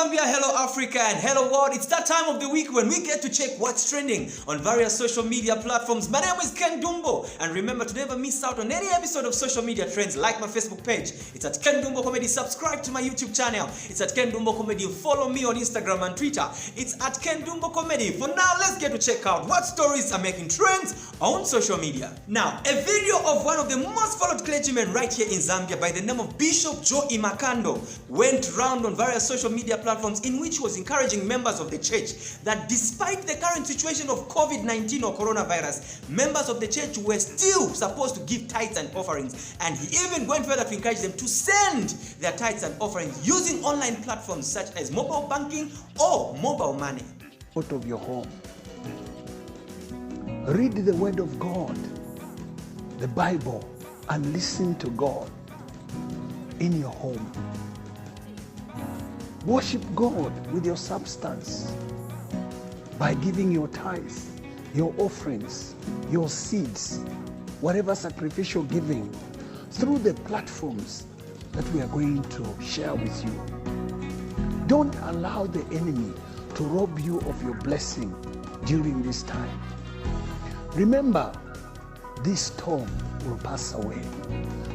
Zambia, hello Africa, and hello world. It's that time of the week when we get to check what's trending on various social media platforms. My name is Ken DUMBO, and remember to never miss out on any episode of Social Media Trends. Like my Facebook page, it's at Ken DUMBO Comedy. Subscribe to my YouTube channel, it's at Ken DUMBO Comedy. Follow me on Instagram and Twitter, it's at Ken DUMBO Comedy. For now, let's get to check out what stories are making trends on social media. Now, a video of one of the most followed clergymen right here in Zambia by the name of Bishop Joe Imakando went round on various social media platforms in which he was encouraging members of the church that despite the current situation of COVID-19 or coronavirus, members of the church were still supposed to give tithes and offerings, and he even went further to encourage them to send their tithes and offerings using online platforms such as mobile banking or mobile money. Out of your home, read the word of God, the Bible, and listen to God in your home. Worship God with your substance by giving your tithes, your offerings, your seeds, whatever sacrificial giving through the platforms that we are going to share with you. Don't allow the enemy to rob you of your blessing during this time. Remember, this storm will pass away.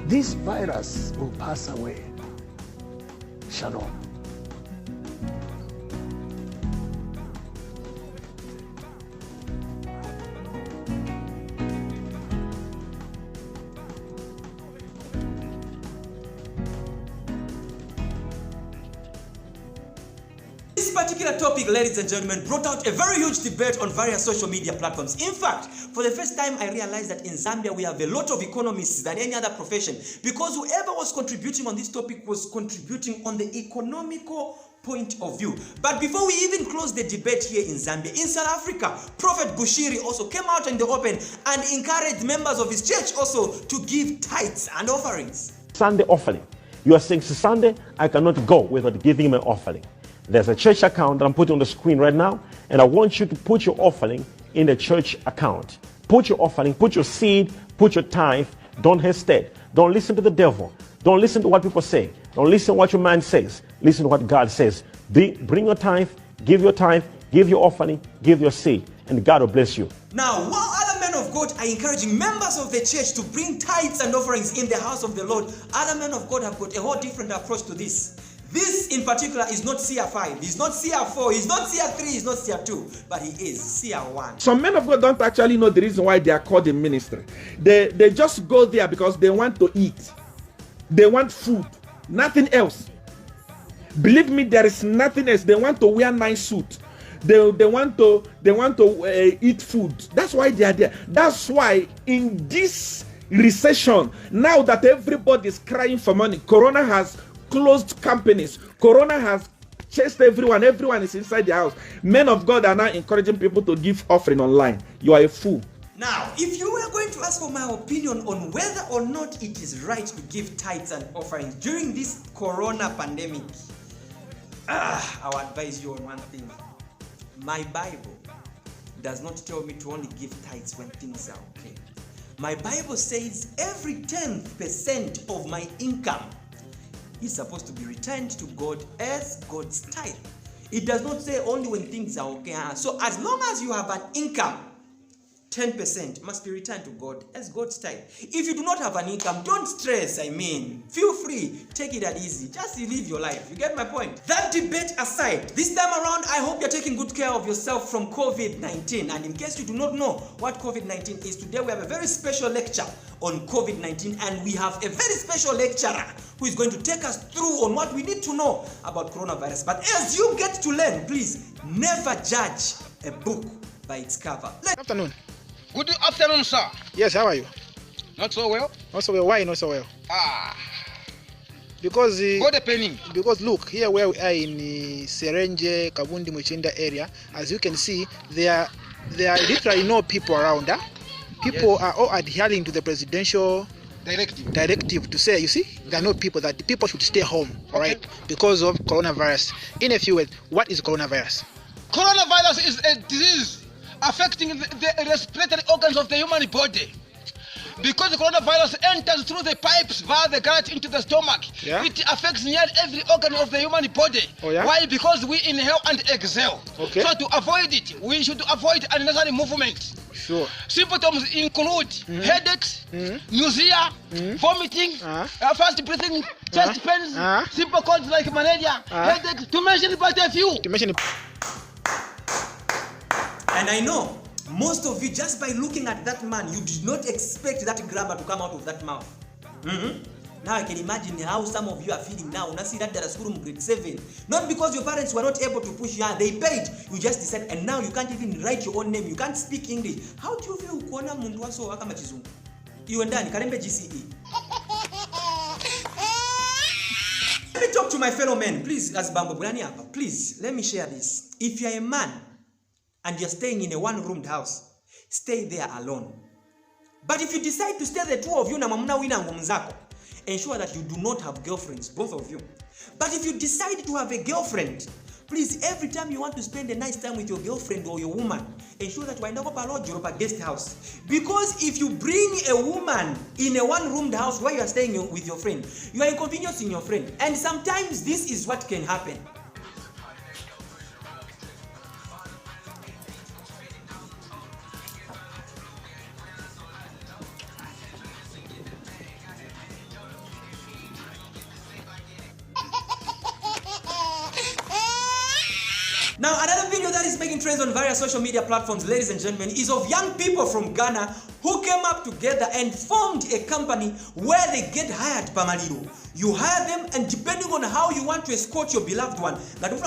This virus will pass away. Shalom. This particular topic, ladies and gentlemen, brought out a very huge debate on various social media platforms. In fact, for the first time, I realized that in Zambia, we have a lot of economists than any other profession, because whoever was contributing on this topic was contributing on the economical point of view. But before we even close the debate here in Zambia, in South Africa, Prophet Bushiri also came out in the open and encouraged members of his church also to give tithes and offerings. Sunday offering. You are saying, Sunday, I cannot go without giving my offering. There's a church account that I'm putting on the screen right now, and I want you to put your offering in the church account. Put your offering, put your seed, put your tithe. Don't hesitate. Don't listen to the devil. Don't listen to what people say. Don't listen to what your man says. Listen to what God says. Bring your tithe, give your offering, give your seed, and God will bless you. Now, while other men of God are encouraging members of the church to bring tithes and offerings in the house of the Lord, other men of God have got a whole different approach to this. This in particular is not CR5, he's not CR4, he's not CR3, he's not CR2, but he is CR1. Some men of God don't actually know the reason why they are called in ministry. They just go there because they want to eat. They want food, nothing else. Believe me, there is nothing else. They want to wear nice suit. They want to eat food. That's why they are there. That's why in this recession, now that everybody is crying for money, Corona has closed companies. Corona has chased everyone. Everyone is inside the house. Men of God are now encouraging people to give offering online. You are a fool. Now, if you were going to ask for my opinion on whether or not it is right to give tithes and offerings during this Corona pandemic, I will advise you on one thing. My Bible does not tell me to only give tithes when things are okay. My Bible says every 10% of my income is supposed to be returned to God as God's tithe. It does not say only when things are okay. So as long as you have an income, 10% must be returned to God as God's tithe. If you do not have an income, don't stress. Feel free, take it easy. Just live your life. You get my point? That debate aside, this time around, I hope you're taking good care of yourself from COVID-19. And in case you do not know what COVID-19 is, today we have a very special lecture on COVID-19, and we have a very special lecturer who is going to take us through on what we need to know about coronavirus. But as you get to learn, please never judge a book by its cover. Good afternoon. Good afternoon, sir. Yes, how are you? Not so well. Not so well. Why not so well? Because look, here where we are in Serenje, Kabundi, Muchinda area, as you can see, there are literally no people around. People are all adhering to the presidential directive to say, you see, there are no people, that the people should stay home, all right, because of coronavirus. In a few words, what is coronavirus? Coronavirus is a disease affecting the respiratory organs of the human body. Because the coronavirus enters through the pipes via the gut into the stomach. Yeah. It affects nearly every organ of the human body. Oh, yeah? Why? Because we inhale and exhale. Okay. So to avoid it, we should avoid unnecessary movements. Sure. Symptoms include headaches, nausea, vomiting, fast breathing, chest pains, simple colds like malaria, headaches, to mention but a few. To mention And I know most of you, just by looking at that man, you did not expect that grammar to come out of that mouth. Now I can imagine how some of you are feeling now. Una see that there are school in grade 7. Not because your parents were not able to push you, they paid. You just decided, and now you can't even write your own name. You can't speak English. How do you feel kuona mundu waso kama chizungu? You ndani Kalembe GCE. Let me talk to my fellow men, please. As Bambo Bulani hapa, please let me share this. If you are a man and you're staying in a one-roomed house, stay there alone. But if you decide to stay the two of you na mamuna wina ngumzako, ensure that you do not have girlfriends, both of you. But if you decide to have a girlfriend, please, every time you want to spend a nice time with your girlfriend or your woman, ensure that you are not a guest house. Because if you bring a woman in a one-roomed house where you are staying with your friend, you are inconveniencing your friend. And sometimes this is what can happen. Now, another video that is making trends on various social media platforms, ladies and gentlemen, is of young people from Ghana who came up together and formed a company where they get hired pamaliro. You hire them, and depending on how you want to escort your beloved one, they will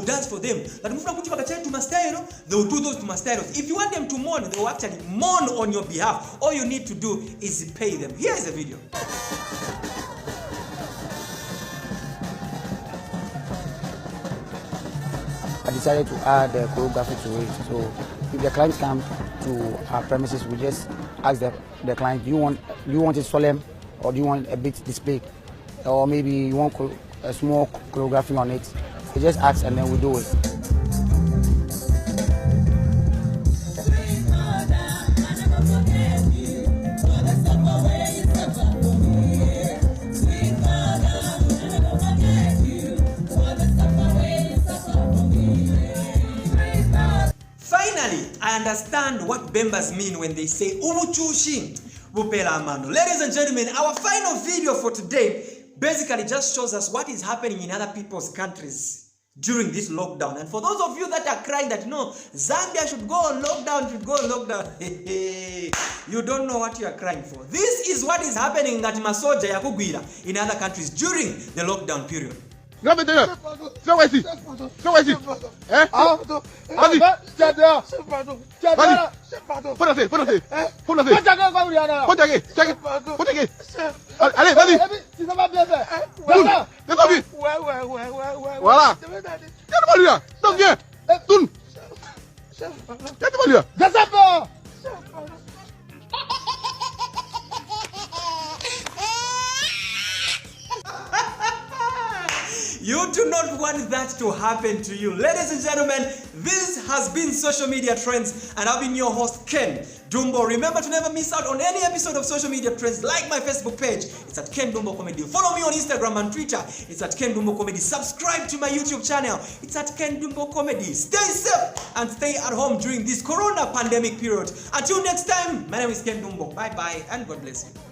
dance for them. They will do those to masteros. If you want them to mourn, they will actually mourn on your behalf. All you need to do is pay them. Here is a video. I decided to add the choreography to it. So if the clients come to our premises, we just ask the client, do you want it solemn, or do you want a bit display, or maybe you want a small choreography on it. They just ask and then we do it. I understand what Bembas mean when they say Ubuchushi Bupela Amando. Ladies and gentlemen, our final video for today basically just shows us what is happening in other people's countries during this lockdown. And for those of you that are crying that no, Zambia should go on lockdown, you don't know what you are crying for. This is what is happening at Masoja Yakugwira in other countries during the lockdown period. Non mais d'ailleurs, viens ici. Viens ici. Hein? Vas-y. Vas-y. Faut danser. Allez, vas-y. Ça va bien faire. Voilà. Voilà. Viens devant lui là. Donc viens. Tourne. Viens devant lui là. You do not want that to happen to you. Ladies and gentlemen, this has been Social Media Trends, and I've been your host, Ken Dumbo. Remember to never miss out on any episode of Social Media Trends. Like my Facebook page, it's at Ken Dumbo Comedy. Follow me on Instagram and Twitter, it's at Ken Dumbo Comedy. Subscribe to my YouTube channel, it's at Ken Dumbo Comedy. Stay safe and stay at home during this Corona pandemic period. Until next time, my name is Ken Dumbo. Bye-bye, and God bless you.